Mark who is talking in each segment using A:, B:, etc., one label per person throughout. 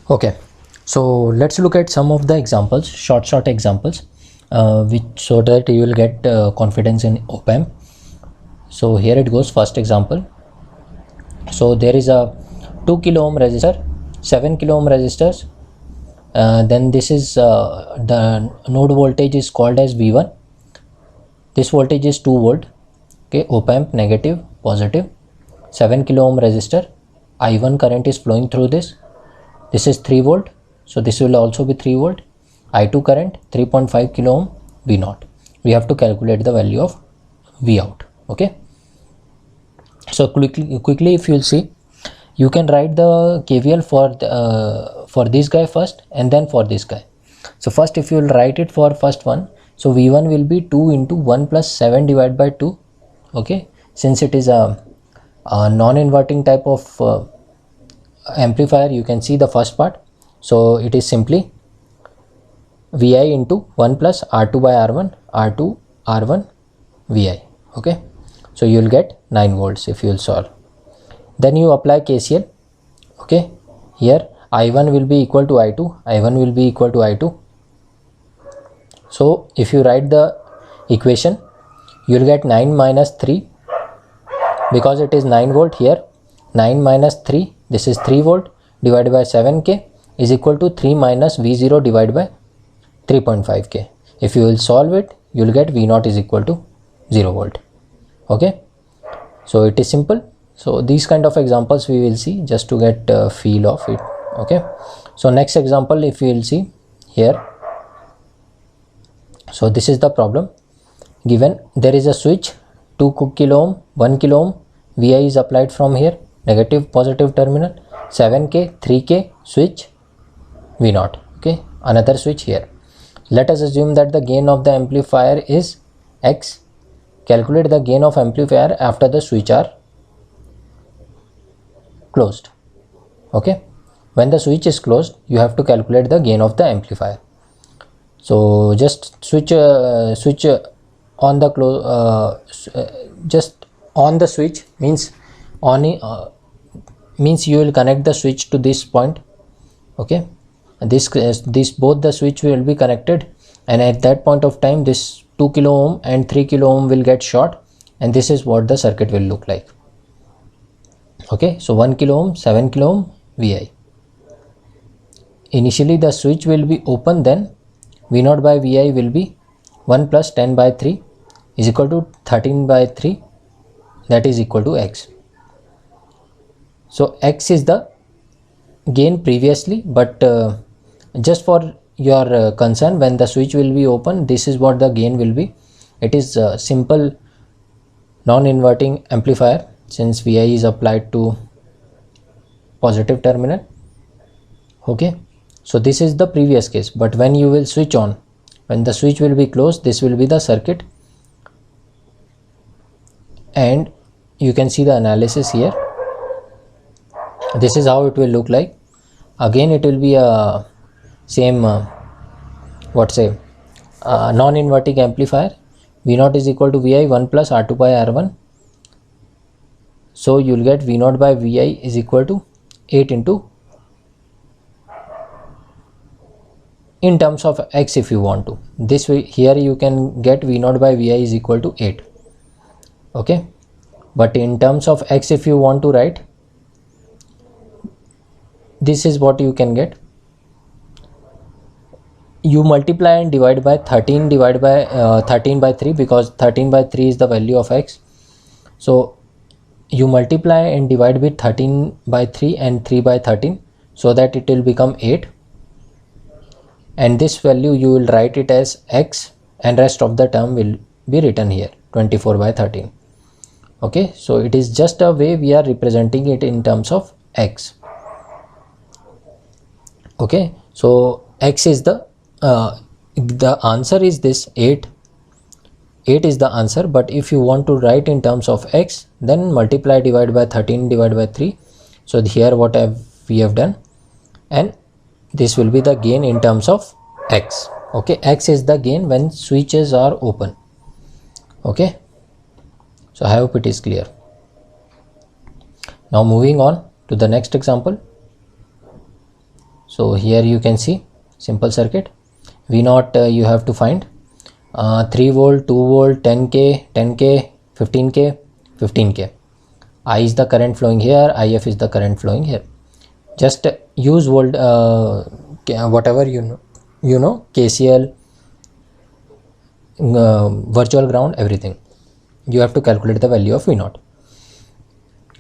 A: Okay, so let's look at some of the examples, short examples, which so that you will get confidence in op-amp. So here it goes. First example. So there is a 2 kilo ohm resistor, 7 kilo ohm resistors. Then this is the node voltage is called as V1. This voltage is 2 volt. Okay, op-amp negative, positive. 7 kilo ohm resistor. I1 current is flowing through this. This is 3 volt. So this will also be 3 volt. I2 current 3.5 kilo ohm V0. We have to calculate the value of V out. Okay. So quickly if you'll see, you can write the KVL for this guy first and then for this guy. So first if you will write it for first one, so V1 will be 2 into 1 plus 7 divided by 2. Okay, since it is a non-inverting type of amplifier, you can see the first part. So it is simply Vi into 1 plus R2 by R1, R2 R1 Vi. Okay, so you will get 9 volts if you will solve. Then you apply KCL. Okay, here I1 will be equal to I2, I1 will be equal to I2. So if you write the equation, you will get 9 minus 3, because it is 9 volt here. 9 minus 3, this is 3 volt divided by 7k is equal to 3 minus V0 divided by 3.5k. If you will solve it, you will get V0 is equal to 0 volt. Okay, so it is simple. So these kind of examples we will see just to get a feel of it. Okay, so next example if you will see here. So this is the problem given. There is a switch, 2 kilo ohm, 1 kilo ohm, Vi is applied from here, negative positive terminal, 7k, 3k switch, V0. Okay, another switch here. Let us assume that the gain of the amplifier is X. Calculate the gain of amplifier after the switch are closed. Okay, when the switch is closed, you have to calculate the gain of the amplifier. So just switch on the just on the switch means means you will connect the switch to this point. Okay, this both the switch will be connected, and at that point of time this 2 kilo ohm and 3 kilo ohm will get short, and this is what the circuit will look like. Okay, so 1 kilo ohm, 7 kilo ohm Vi. Initially the switch will be open, then V0 by Vi will be 1 plus 10 by 3 is equal to 13 by 3, that is equal to X. So X is the gain previously, but just for your concern, when the switch will be open, this is what the gain will be. It is a simple non-inverting amplifier since Vi is applied to positive terminal. Okay, so this is the previous case, but when you will switch on, when the switch will be closed, this will be the circuit, and you can see the analysis here. This is how it will look like. Again it will be a same non-inverting amplifier. V0 is equal to Vi 1 plus R2 by R1. So you will get V0 by Vi is equal to 8 into, in terms of X if you want to, this way here you can get V0 by Vi is equal to 8. Okay, but in terms of X if you want to write, this is what you can get. You multiply and divide by 13 divided by 13 by 3, because 13 by 3 is the value of X. So you multiply and divide with 13 by 3 and 3 by 13, so that it will become 8, and this value you will write it as X, and rest of the term will be written here, 24 by 13. Okay, so it is just a way we are representing it in terms of X. Okay, so X is the answer is this 8 is the answer, but if you want to write in terms of X, then multiply divide by 13 divided by 3. So here what we have done, and this will be the gain in terms of X. Okay, X is the gain when switches are open. Okay, so I hope it is clear. Now moving on to the next example. So here you can see simple circuit. V0 you have to find 3 volt, 2 volt, 10k, 10k, 15k, 15k. I is the current flowing here, IF is the current flowing here. Just use volt whatever you know KCL, virtual ground, everything. You have to calculate the value of V0.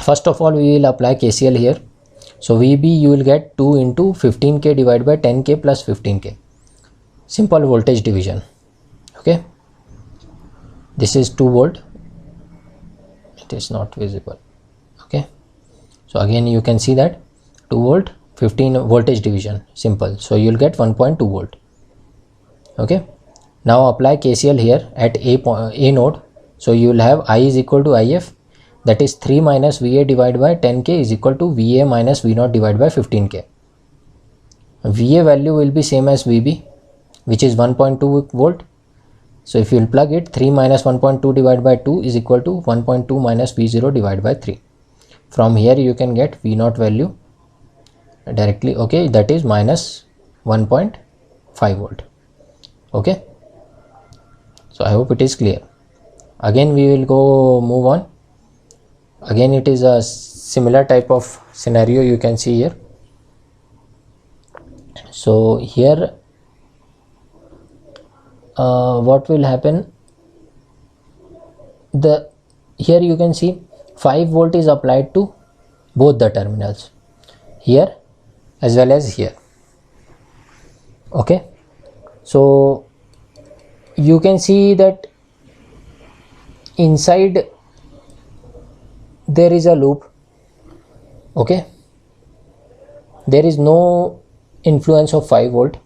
A: First of all, we will apply KCL here. So VB you will get 2 into 15k divided by 10k plus 15k. Simple voltage division. Okay, this is 2 volt. It is not visible. Okay, so again you can see that 2 volt, 15 voltage division, simple. So you will get 1.2 volt. Okay, now apply KCL here at A node. So you will have I is equal to IF, that is 3 minus VA divided by 10k is equal to VA minus V0 divided by 15k. VA value will be same as VB, which is 1.2 volt. So if you will plug it, 3 minus 1.2 divided by 2 is equal to 1.2 minus V0 divided by 3. From here you can get V0 value directly. Okay, that is minus 1.5 volt. Okay, so I hope it is clear. Again we will go move on. Again it is a similar type of scenario you can see here. So here what will happen, here you can see 5 volt is applied to both the terminals, here as well as here. Okay, so you can see that inside there is a loop. Okay, there is no influence of 5 volt.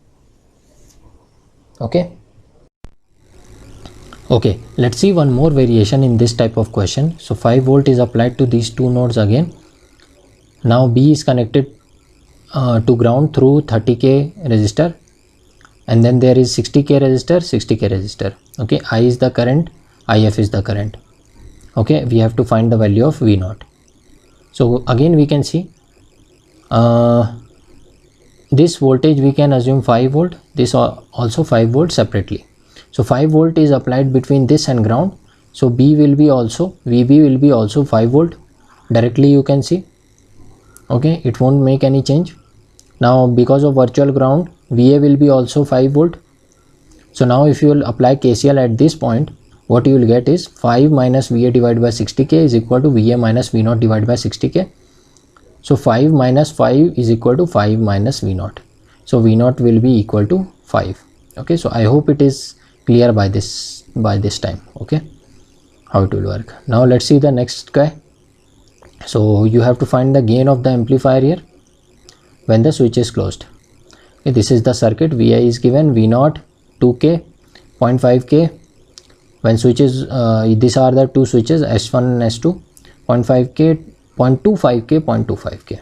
A: Okay, let's see one more variation in this type of question. So 5 volt is applied to these two nodes again. Now B is connected to ground through 30k resistor, and then there is 60k resistor, 60k resistor. Okay, I is the current, IF is the current. Okay, we have to find the value of V0. So again we can see this voltage we can assume 5 volt, this also 5 volt separately. So 5 volt is applied between this and ground. So B will be also, VB will be also 5 volt directly, you can see. Okay, it won't make any change. Now because of virtual ground, VA will be also 5 volt. So now if you will apply KCL at this point, what you will get is 5 minus VA divided by 60k is equal to VA minus V0 divided by 60k. So 5 minus 5 is equal to 5 minus V0. So V0 will be equal to 5. Okay, so I hope it is clear by this time. Okay, how it will work. Now let's see the next guy. So you have to find the gain of the amplifier here when the switch is closed. Okay, this is the circuit. Vi is given, V0 2k, 0.5k. When switches, these are the two switches, S1 and S2, 0.5k, 0.25k, 0.25k.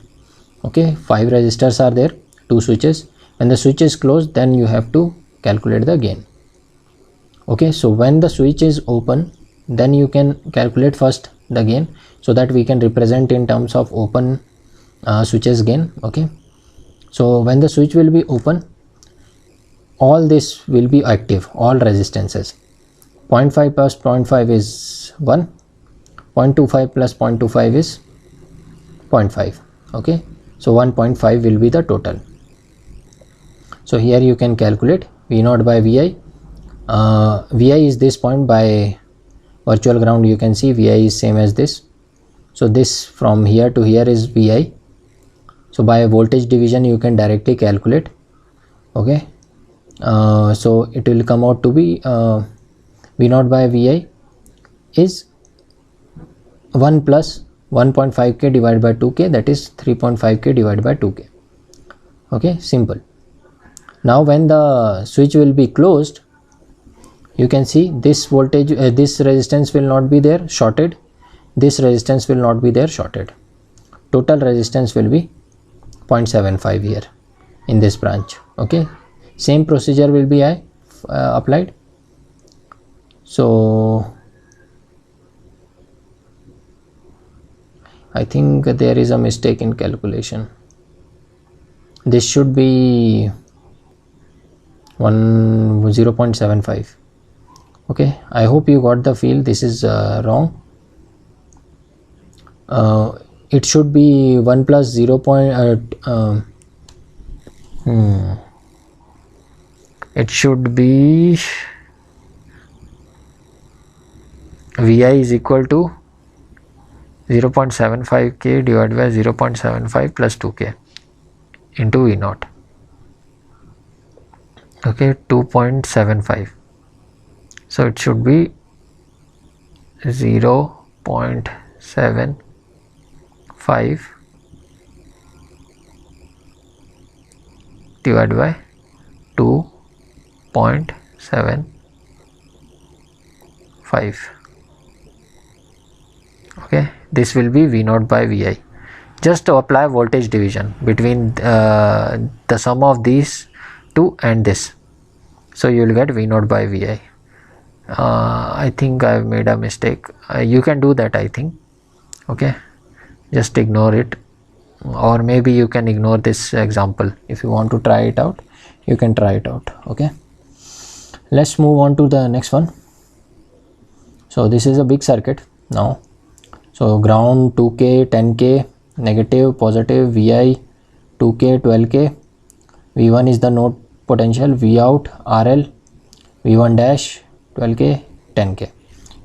A: Okay, 5 resistors are there, 2 switches. When the switch is closed, then you have to calculate the gain. Okay, so when the switch is open, then you can calculate first the gain, so that we can represent in terms of open switches gain. Okay, so when the switch will be open, all this will be active, all resistances. 0.5 plus 0.5 is 1, 0.25 plus 0.25 is 0.5. Okay, so 1.5 will be the total. So here you can calculate V0 by Vi. Vi is this point, by virtual ground you can see Vi is same as this. So this from here to here is Vi. So by voltage division you can directly calculate. Okay, so it will come out to be V0 by Vi is 1 plus 1.5k divided by 2k, that is 3.5k divided by 2k. Okay, simple. Now when the switch will be closed, you can see this voltage, this resistance will not be there, shorted. This resistance will not be there, shorted. Total resistance will be 0.75 here in this branch. Okay, same procedure will be applied. So I think there is a mistake in calculation. this should be 0.75. okay, I hope you got the feel. This is wrong. It should be 1 plus 0. It should be Vi is equal to 0.75k divided by 0.75 plus 2k into V naught. Okay, 2.75. So it should be 0.75 divided by 2.75. okay, this will be V naught by Vi. Just to apply voltage division between the sum of these two and this, so you will get V naught by Vi. I think I have made a mistake. You can do that, I think. Okay, just ignore it, or maybe you can ignore this example. If you want to try it out, you can try it out. Okay, let's move on to the next one. So this is a big circuit now. So ground 2k, 10k, negative, positive, Vi 2k, 12k, V1 is the node potential, V out RL, V1 dash 12k, 10k.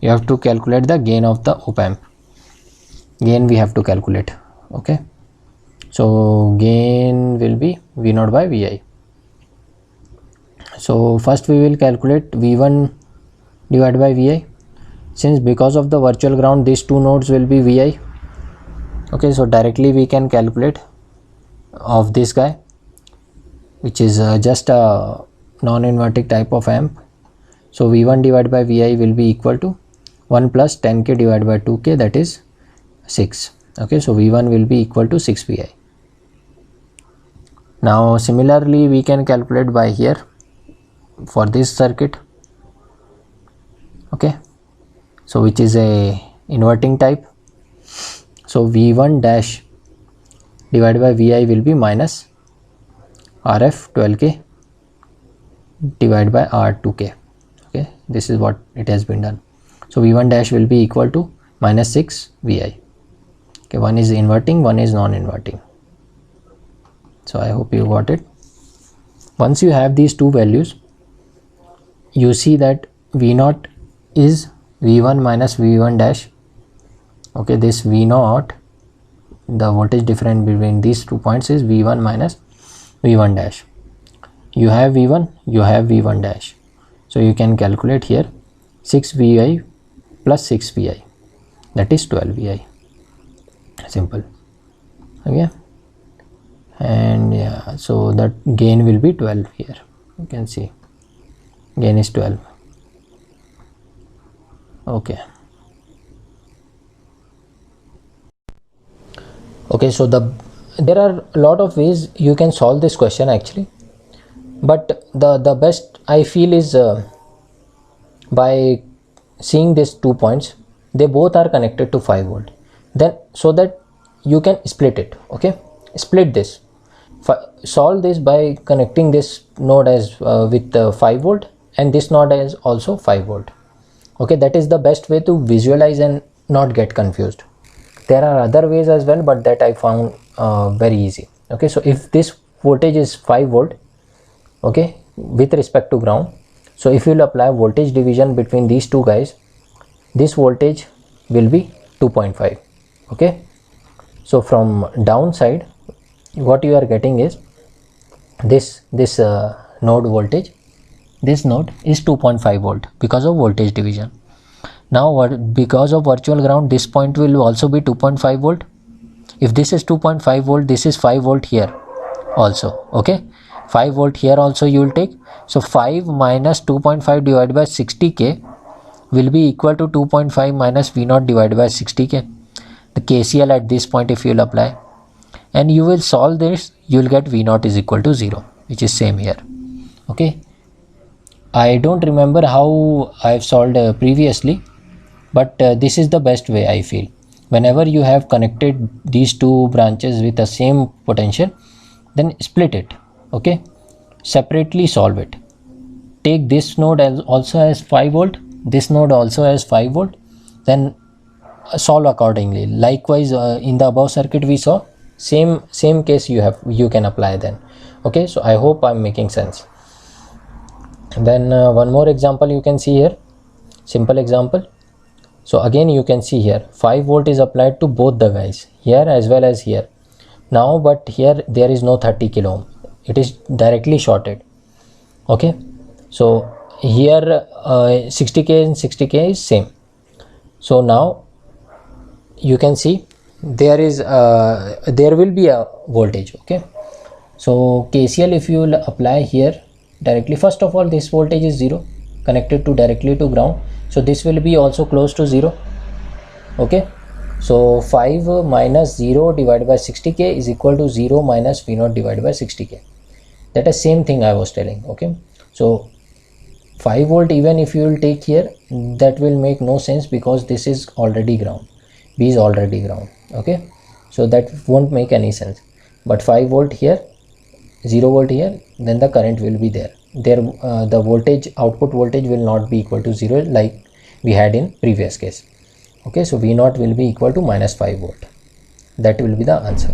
A: You have to calculate the gain of the op amp. Gain we have to calculate. Okay, so gain will be V naught by Vi. So first we will calculate V1 divided by Vi. Since because of the virtual ground these two nodes will be Vi. Okay, so directly we can calculate of this guy, which is just a non-inverting type of amp. So V1 divided by Vi will be equal to 1 plus 10k divided by 2k, that is 6. Okay, so V1 will be equal to 6 Vi. Now similarly we can calculate by here for this circuit. Okay, so which is a inverting type. So V1 dash divided by Vi will be minus RF 12k divided by R2k. Okay, this is what it has been done. So V1 dash will be equal to minus 6 Vi. Okay, one is inverting, one is non-inverting. So I hope you got it. Once you have these two values, you see that V naught is V1 minus V1 dash. Okay, this V naught, the voltage difference between these 2 points is V1 minus V1 dash. You have V1, you have V1 dash. So you can calculate here 6 Vi plus 6 Vi, that is 12 Vi. Simple. Okay, and yeah, so that gain will be 12 here. You can see gain is 12. Okay. Okay, so there are a lot of ways you can solve this question actually, but the best I feel is by seeing these 2 points, they both are connected to 5 volt, then so that you can split it. Okay, split this, solve this by connecting this node as with 5 volt and this node as also 5 volt. Okay, that is the best way to visualize and not get confused. There are other ways as well, but that I found very easy. Okay, so if this voltage is 5 volt, okay, with respect to ground, so if you will apply voltage division between these two guys, this voltage will be 2.5. okay, so from downside what you are getting is this node voltage, this node is 2.5 volt because of voltage division. Now because of virtual ground, this point will also be 2.5 volt. If this is 2.5 volt, this is 5 volt here also. Okay, 5 volt here also you will take. So 5 minus 2.5 divided by 60k will be equal to 2.5 minus V naught divided by 60k. The KCL at this point if you will apply, and you will solve this, you will get V naught is equal to 0, which is same here. Okay, I don't remember how I have solved previously, but this is the best way I feel. Whenever you have connected these two branches with the same potential, then split it. Okay, separately solve it. Take this node as also as 5 volt, this node also as 5 volt, then solve accordingly. Likewise, in the above circuit we saw, same case you can apply then. Okay, so I hope I'm making sense. Then one more example you can see here, simple example. So again you can see here 5 volt is applied to both the guys, here as well as here. Now but here there is no 30 kilo ohm, it is directly shorted. Okay, so here 60k and 60k is same. So now you can see there will be a voltage. Okay, so KCL if you will apply here directly, first of all this voltage is 0 connected to directly to ground, so this will be also close to 0. Okay, so 5 minus 0 divided by 60k is equal to 0 minus V0 divided by 60k. That is same thing I was telling. Okay, so 5 volt even if you will take here, that will make no sense because this is already ground, B is already ground. Okay, so that won't make any sense. But 5 volt here, 0 volt here, then the current will be there. The voltage, output voltage will not be equal to 0 like we had in previous case. Okay, so V0 will be equal to minus 5 volt. That will be the answer.